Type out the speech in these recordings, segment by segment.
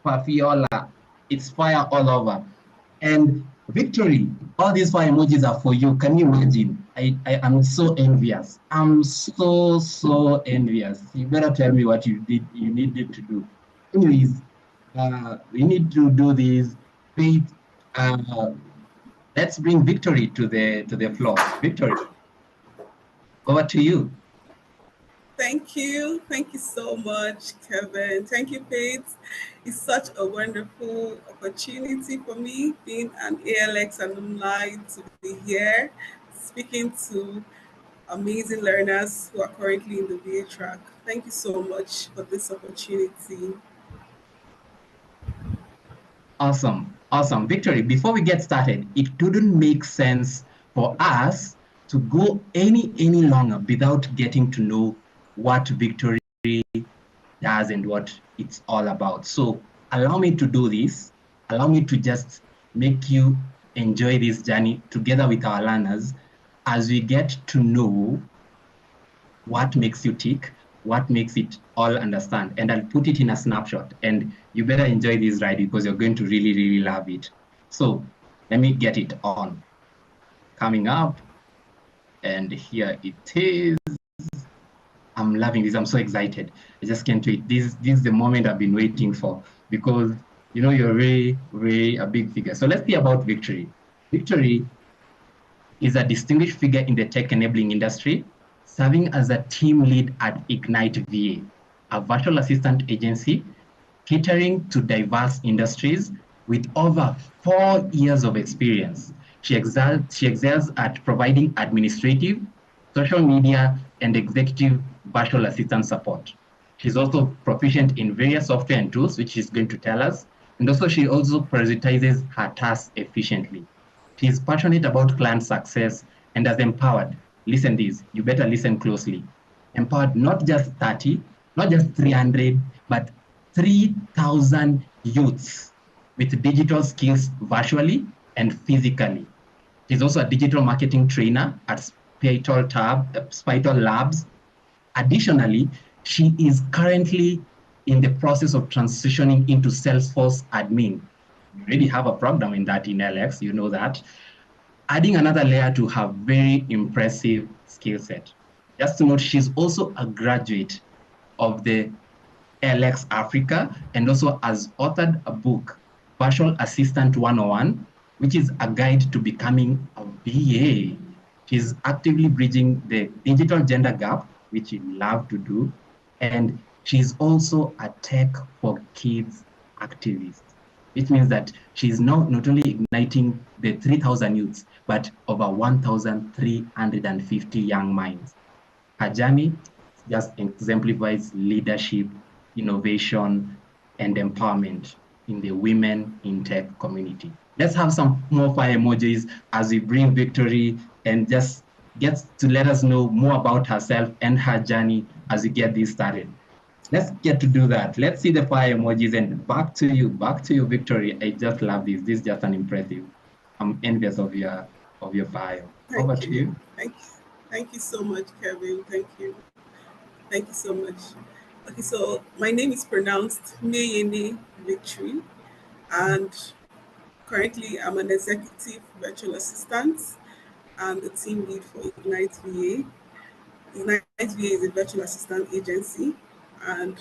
Fafiola, it's fire all over. And Victory, all these fire emojis are for you. Can you imagine? I am so envious. I'm so envious. You better tell me what you needed to do. Anyways, we need to do this. Faith, let's bring Victory to the floor. Victory, over to you. Thank you. Thank you so much, Kevin. Thank you, Faith. It's such a wonderful opportunity for me, being an ALX alumni, to be here speaking to amazing learners who are currently in the VA track. Thank you so much for this opportunity. Awesome. Awesome. Victory, before we get started, it didn't make sense for us to go any longer without getting to know what Victory does and what it's all about. So allow me to do this. Allow me to just make you enjoy this journey together with our learners as we get to know what makes you tick, what makes it all understand. And I'll put it in a snapshot. And you better enjoy this ride because you're going to really love it. So let me get it on. Coming up. And here it is. I'm loving this. I'm so excited. I just can't wait. This is the moment I've been waiting for because you're really a big figure. So let's see about Victory. Victory is a distinguished figure in the tech enabling industry, serving as a team lead at Ignite VA, a virtual assistant agency catering to diverse industries with over 4 years of experience. She excels at providing administrative, social media, and executive virtual assistant support. She's also proficient in various software and tools, which she's going to tell us. And also, she also prioritizes her tasks efficiently. She's passionate about client success and has empowered. Listen this, you better listen closely. Empowered not just 30, not just 300, but 3,000 youths with digital skills virtually and physically. She's also a digital marketing trainer at Spital Labs. Additionally, she is currently in the process of transitioning into Salesforce admin. We already have a program in that in ALX, you know that. Adding another layer to her very impressive skill set. Just to note, she's also a graduate of the ALX Africa and also has authored a book, Virtual Assistant 101, which is a guide to becoming a VA. She's actively bridging the digital gender gap, which she loves to do. And she's also a tech for kids activist, which means that she's now not only igniting the 3,000 youths, but over 1,350 young minds. Her journey just exemplifies leadership, innovation, and empowerment in the women in tech community. Let's have some more fire emojis as we bring Victory and just gets to let us know more about herself and her journey as we get this started. Let's get to do that. Let's see the fire emojis and back to you, Victory. I just love this. This is just an impressive. I'm envious of your bio. Over to you. Thank you so much, Kevin. Thank you. Thank you so much. Okay, so my name is pronounced Meyene Victory, and currently I'm an executive virtual assistant and the team lead for Ignite VA. Ignite VA is a virtual assistant agency, and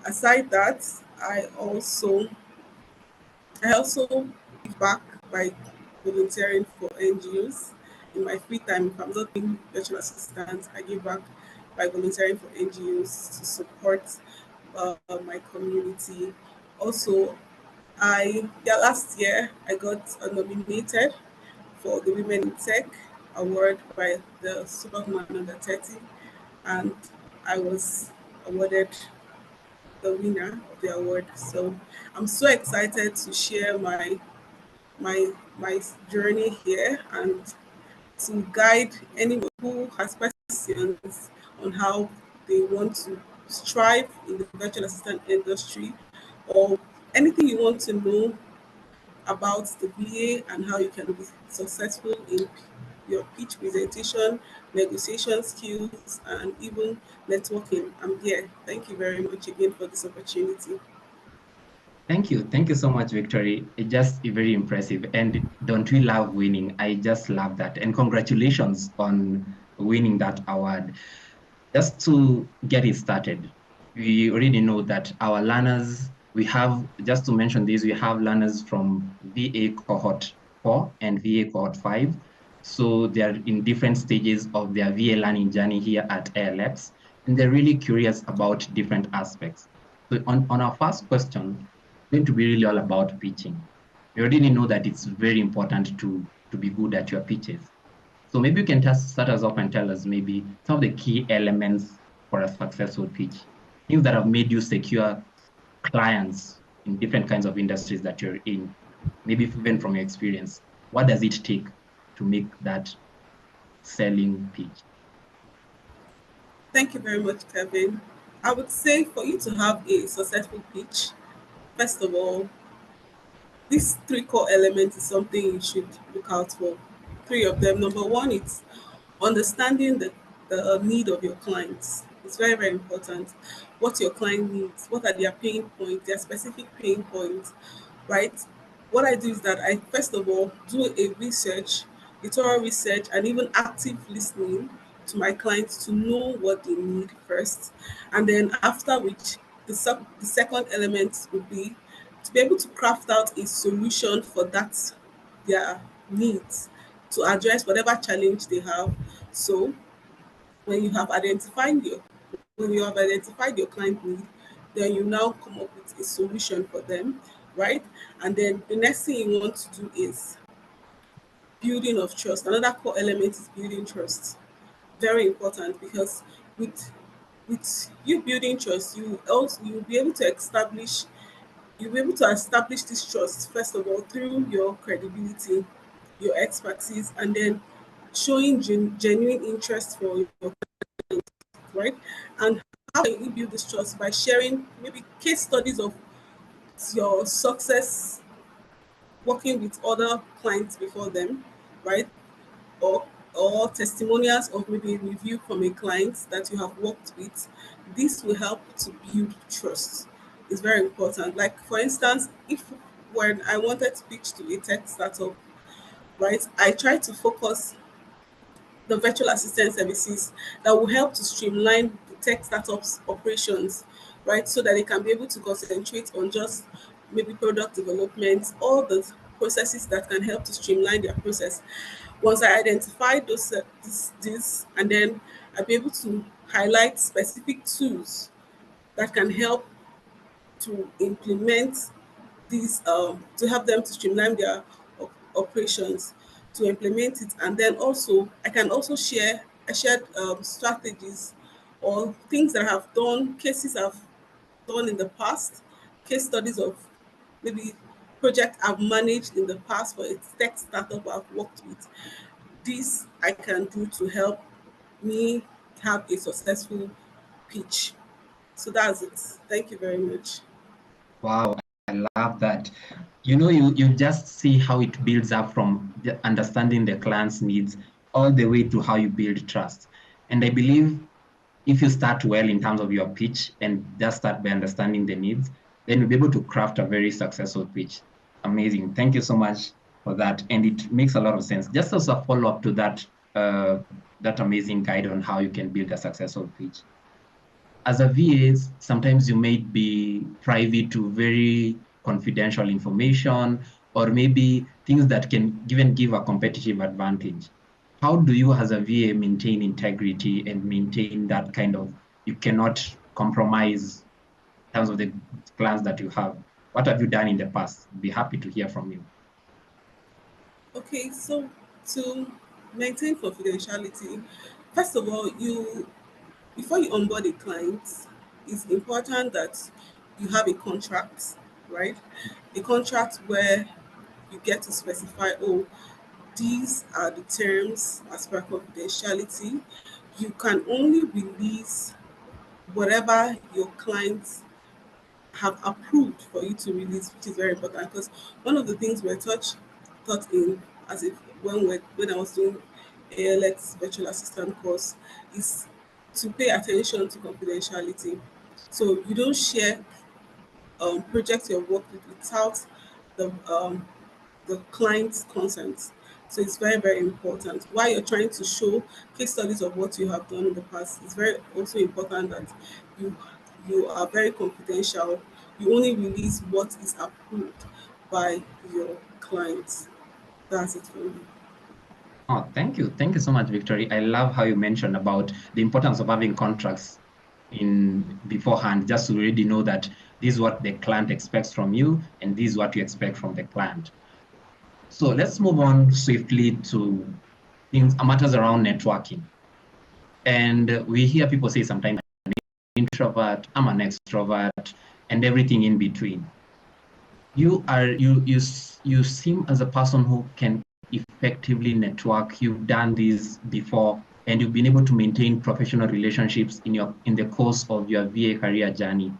aside that, I also give back by volunteering for NGOs. In my free time, if I'm not being virtual assistant, I give back by volunteering for NGOs to support my community. Also, last year I got nominated for the Women in Tech award by the Superwoman Under 30, and I was awarded the winner of the award. So I'm so excited to share my journey here and to guide anyone who has questions on how they want to strive in the virtual assistant industry, or anything you want to know about the VA and how you can be successful in your pitch presentation, negotiation skills, and even networking. I'm here. Thank you very much again for this opportunity. Thank you so much, Victory. It's just very impressive. And don't we love winning? I just love that. And congratulations on winning that award. Just to get it started, we already know that our learners, we have, just to mention this, we have learners from VA cohort 4 and VA cohort 5. So they're in different stages of their VA learning journey here at ALX, and they're really curious about different aspects. So on our first question, it's going to be really all about pitching. We already know that it's very important to be good at your pitches. So maybe you can just start us off and tell us maybe some of the key elements for a successful pitch, things that have made you secure clients in different kinds of industries that you're in, maybe even from your experience. What does it take to make that selling pitch? Thank you very much, Kevin. I would say for you to have a successful pitch, first of all, these three core elements is something you should look out for. Three of them. Number one, it's understanding the need of your clients. It's very, very important. What your client needs, what are their pain points, their specific pain points, right? What I do is that I first of all do a research, a thorough research, and even active listening to my clients to know what they need first. And then after which, the second element would be to be able to craft out a solution for that their needs to address whatever challenge they have. So when you have identified your when you have identified your client need, then you now come up with a solution for them, right? And then the next thing you want to do is building of trust. Another core element is building trust. Very important because with you building trust, you'll be able to establish you'll be able to establish this trust first of all through your credibility, your expertise, and then showing genuine interest for your, right? And how can you build this trust? By sharing maybe case studies of your success working with other clients before them, right? Or testimonials of maybe a review from a client that you have worked with. This will help to build trust. It's very important. Like for instance, if when I wanted to pitch to a tech startup, right, I try to focus the virtual assistant services that will help to streamline the tech startups operations, right? So that they can be able to concentrate on just maybe product development, all the processes that can help to streamline their process. Once I identify this, and then I'll be able to highlight specific tools that can help to implement these to help them to streamline their operations, to implement it. And then also I can also share I shared strategies or things that I have done, cases I've done in the past, case studies of maybe project I've managed in the past for a tech startup I've worked with. This I can do to help me have a successful pitch. So that's it. Thank you very much. Wow, I love that. You just see how it builds up from understanding the client's needs all the way to how you build trust. And I believe if you start well in terms of your pitch and just start by understanding the needs, then you'll be able to craft a very successful pitch. Amazing. Thank you so much for that. And it makes a lot of sense. Just as a follow-up to that amazing guide on how you can build a successful pitch. As a VA, sometimes you may be privy to very confidential information or maybe things that can even give a competitive advantage. How do you, as a VA, maintain integrity and maintain that kind of, you cannot compromise in terms of the plans that you have? What have you done in the past? Be happy to hear from you. Okay, so to maintain confidentiality, first of all, you before you onboard a client, it's important that you have a contract, right? A contract where you get to specify, oh, these are the terms as per confidentiality. You can only release whatever your clients have approved for you to release, which is very important because one of the things we're taught in as if when I was doing ALX virtual assistant course is to pay attention to confidentiality. So you don't share project you're working with without the client's consent. So it's very, very important. While you're trying to show case studies of what you have done in the past, it's very also important that you you are very confidential. You only release what is approved by your clients. That's it for me. Oh, thank you. Thank you so much, Victory. I love how you mentioned about the importance of having contracts in beforehand, just to already know that this is what the client expects from you, and this is what you expect from the client. So let's move on swiftly to things matters around networking. And we hear people say sometimes I'm an introvert, I'm an extrovert, and everything in between. You seem as a person who can effectively network. You've done this before, and you've been able to maintain professional relationships in the course of your VA career journey.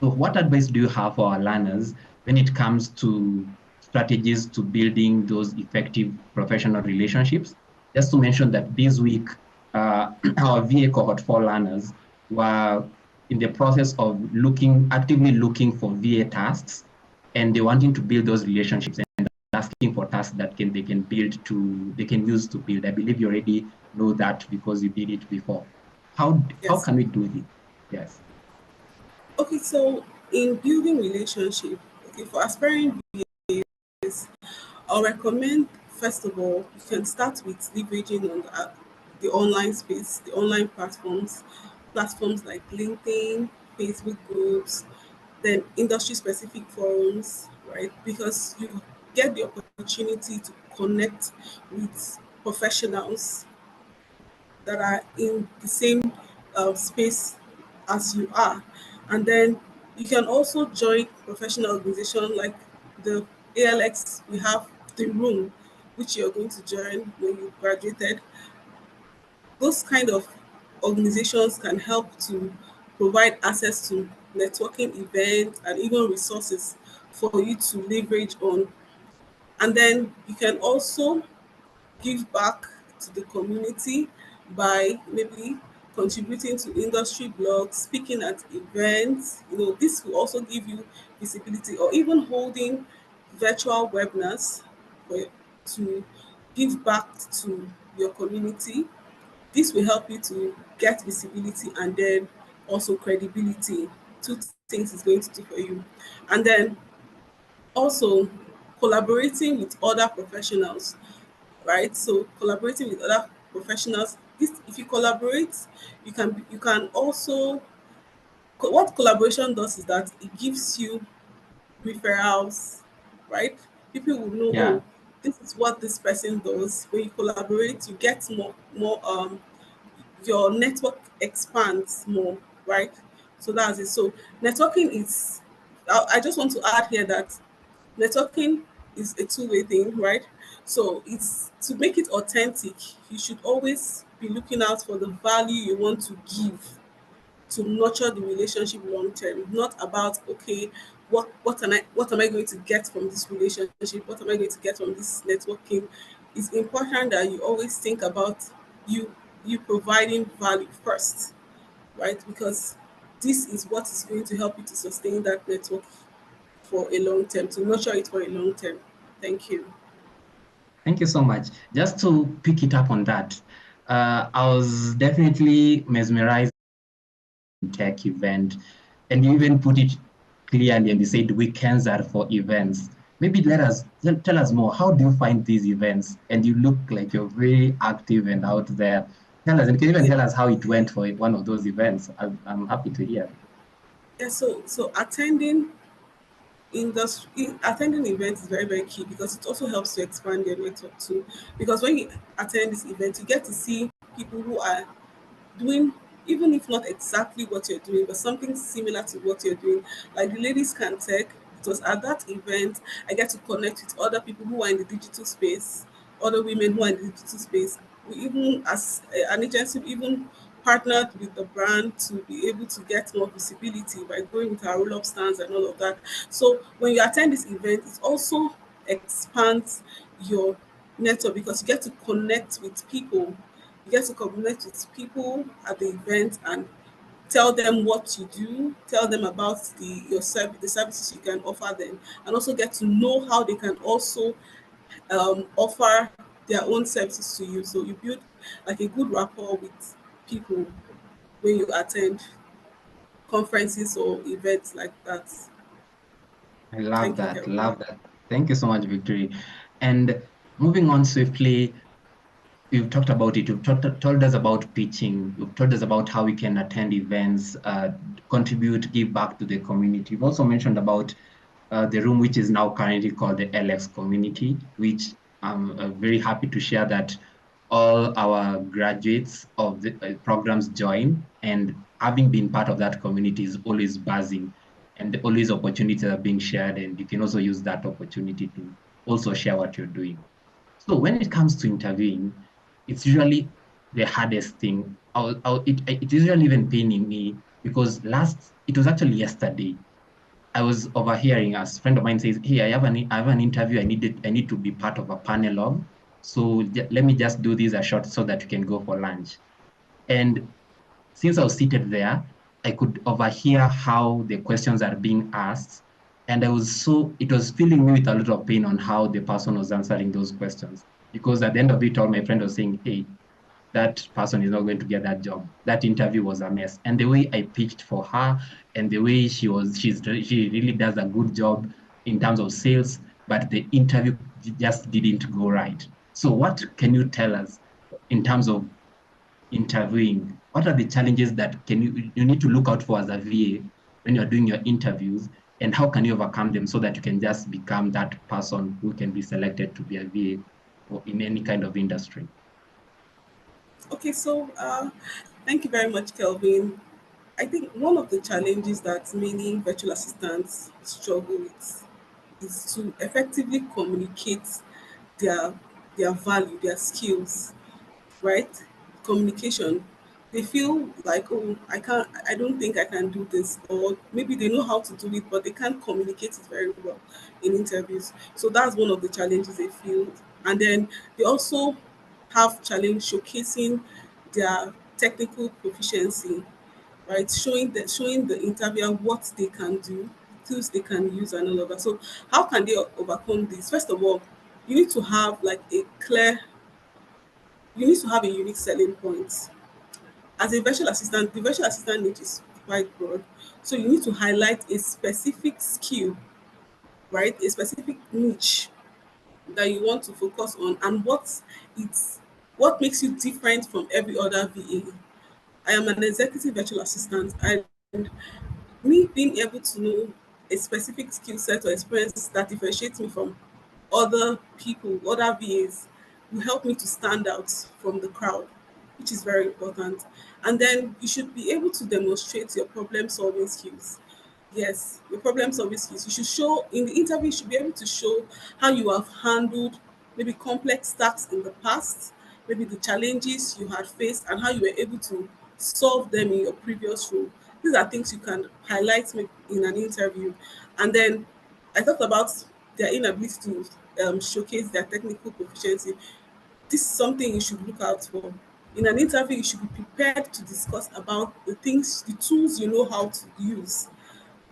So what advice do you have for our learners when it comes to strategies to building those effective professional relationships? Just to mention that this week, our VA cohort 4 learners were in the process of actively looking for VA tasks, and they wanting to build those relationships and asking for tasks that they can use to build. I believe you already know that because you did it before. How Yes. can we do this? Yes. Okay, so in building relationship, okay, for aspiring VAs, I'll recommend first of all you can start with leveraging on the online space, the online platforms like LinkedIn, Facebook groups, then industry specific forums, right? Because you get the opportunity to connect with professionals that are in the same space as you are. And then you can also join professional organizations like the ALX. We have the room, which you're going to join when you graduated. Those kind of organizations can help to provide access to networking events and even resources for you to leverage on. And then you can also give back to the community by maybe contributing to industry blogs, speaking at events. This will also give you visibility, or even holding virtual webinars for, to give back to your community. This will help you to get visibility and then also credibility. Two things is going to do for you. And then also collaborating with other professionals, right? So collaborating with other professionals. This, if you collaborate, you can also, what collaboration does is that it gives you referrals, right? People will know, Yeah. oh, this is what this person does. When you collaborate, you get more your network expands more, right? So that's it. So networking is, I just want to add here that networking is a two-way thing, right? So it's to make it authentic, you should always be looking out for the value you want to give to nurture the relationship long term. Not about, okay, what am I going to get from this relationship? What am I going to get from this networking? It's important that you always think about you you providing value first, right? Because this is what is going to help you to sustain that network for a long term, to nurture it for a long term. Thank you. Thank you so much. Just to pick it up on that, I was definitely mesmerized tech event, and you even put it clearly, and you said weekends are for events. Maybe tell us more. How do you find these events? And you look like you're very active and out there. Tell us, and can you even Yeah, tell us how it went for one of those events? I'm happy to hear. yeah. So attending events is very, very key because it also helps to expand your network too. Because when you attend this event, you get to see people who are doing, even if not exactly what you're doing, but something similar to what you're doing. Like the ladies can tech. It was at that event I get to connect with other people who are in the digital space, other women who are in the digital space. We even, as an agency, we even partnered with the brand to be able to get more visibility by going with our roll-up stands and all of that. So when you attend this event, it also expands your network because you get to connect with people. You get to connect with people at the event, and tell them what you do, tell them about the services you can offer them, and also get to know how they can also offer their own services to you. So you build like a good rapport with people when you attend conferences or events like that. I love Thank you, that. Kelvin. Love that. Thank you so much, Victory. And moving on swiftly, you've talked about it. You've told us about pitching. You've told us about how we can attend events, contribute, give back to the community. You've also mentioned about the room, which is now currently called the ALX community, which I'm very happy to share that all our graduates of the programs join. And having been part of that community is always buzzing, and always opportunities are being shared. And you can also use that opportunity to also share what you're doing. So when it comes to interviewing, it's usually the hardest thing. It is usually even paining me because it was actually yesterday. I was overhearing a friend of mine says, "Hey, I have an interview. I need to be part of a panel of. So let me just do this a short so that you can go for lunch." And since I was seated there, I could overhear how the questions are being asked. And it was filling me with a lot of pain on how the person was answering those questions. Because at the end of it all, my friend was saying, "Hey, that person is not going to get that job. That interview was a mess." And the way I pitched for her and the way she really does a good job in terms of sales, but the interview just didn't go right. So what can you tell us in terms of interviewing? What are the challenges that you need to look out for as a VA when you're doing your interviews, and how can you overcome them so that you can just become that person who can be selected to be a VA or in any kind of industry? Okay, so thank you very much, Kelvin. I think one of the challenges that many virtual assistants struggle with is to effectively communicate their their value, their skills, right? Communication. They feel like, oh, I don't think I can do this, or maybe they know how to do it, but they can't communicate it very well in interviews. So that's one of the challenges they feel. And then they also have challenge showcasing their technical proficiency, right? Showing the interviewer what they can do, tools they can use, and all of that. So how can they overcome this? First of all, you need to have like a clear you need to have a unique selling point. As a virtual assistant, the virtual assistant niche is quite broad. So you need to highlight a specific skill, right? A specific niche that you want to focus on, and it's what makes you different from every other VA. I am an executive virtual assistant, and me being able to know a specific skill set or experience that differentiates me from other people, other VAs, will help me to stand out from the crowd, which is very important. And then you should be able to demonstrate your problem solving skills. Yes, your problem solving skills. You should show in the interview, you should be able to show how you have handled maybe complex tasks in the past, maybe the challenges you had faced, and how you were able to solve them in your previous role. These are things you can highlight in an interview. And then I talked about their inability to showcase their technical proficiency. This is something you should look out for. In an interview, you should be prepared to discuss about the tools you know how to use.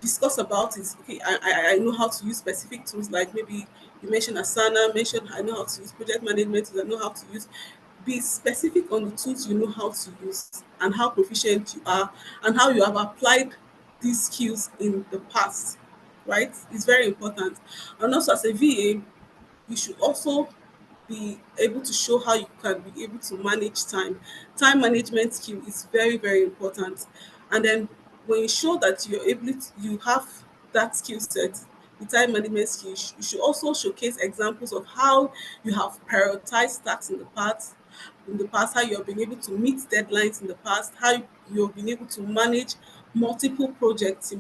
Discuss about it. Okay, I know how to use specific tools, like maybe you mentioned Asana, mentioned I know how to use project management tools, I know how to use. Be specific on the tools you know how to use and how proficient you are and how you have applied these skills in the past, right? It's very important. And also as a VA, you should also be able to show how you can be able to manage time. Time management skill is very, very important. And then when you show that you have that skill set, the time management skill, you should also showcase examples of how you have prioritized tasks in the past, how you have been able to meet deadlines in the past, how you have been able to manage multiple projects